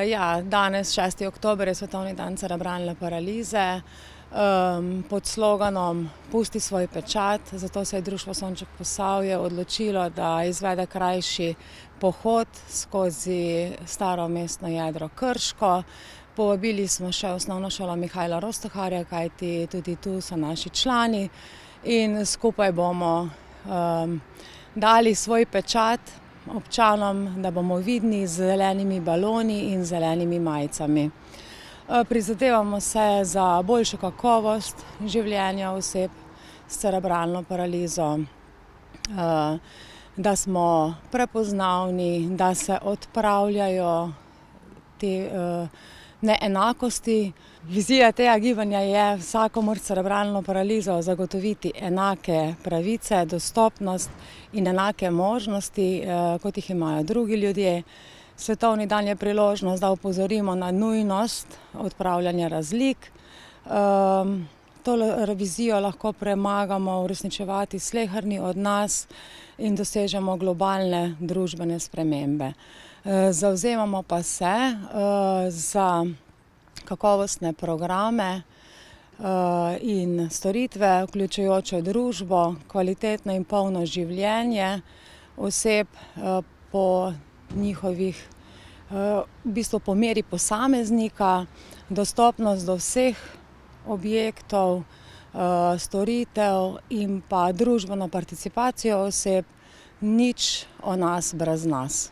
Ja, danes, 6. oktober, je svetovni dan cerebralne paralize. Pod sloganom Pusti svoj pečat, zato se je Društvo Sonček Posavje odločilo, da izvede krajši pohod skozi staro mestno jedro Krško. Povabili smo še Osnovno šolo Mihajla Rostoharja, kajti tudi tu so naši člani, in skupaj bomo dali svoj pečat občanom, da bomo vidni z zelenimi baloni in zelenimi majicami. Prizadevamo se za boljšo kakovost življenja oseb s cerebralno paralizo, da smo prepoznavni, da se odpravljajo te neenakosti. Vizija tega gibanja je vsakomur s cerebralno paralizo zagotoviti enake pravice, dostopnost in enake možnosti, kot jih imajo drugi ljudje. Svetovni dan je priložnost, da opozorimo na nujnost odpravljanja razlik. To vizijo lahko premagamo uresničevati sleherni od nas in dosežemo globalne družbene spremembe. Zavzemamo pa se za kakovostne programe in storitve, vključujočo družbo, kvalitetno in polno življenje oseb po njihovih, v bistvu po meri posameznika, dostopnost do vseh objektov, storitev in pa družbeno participacijo oseb, nič o nas brez nas.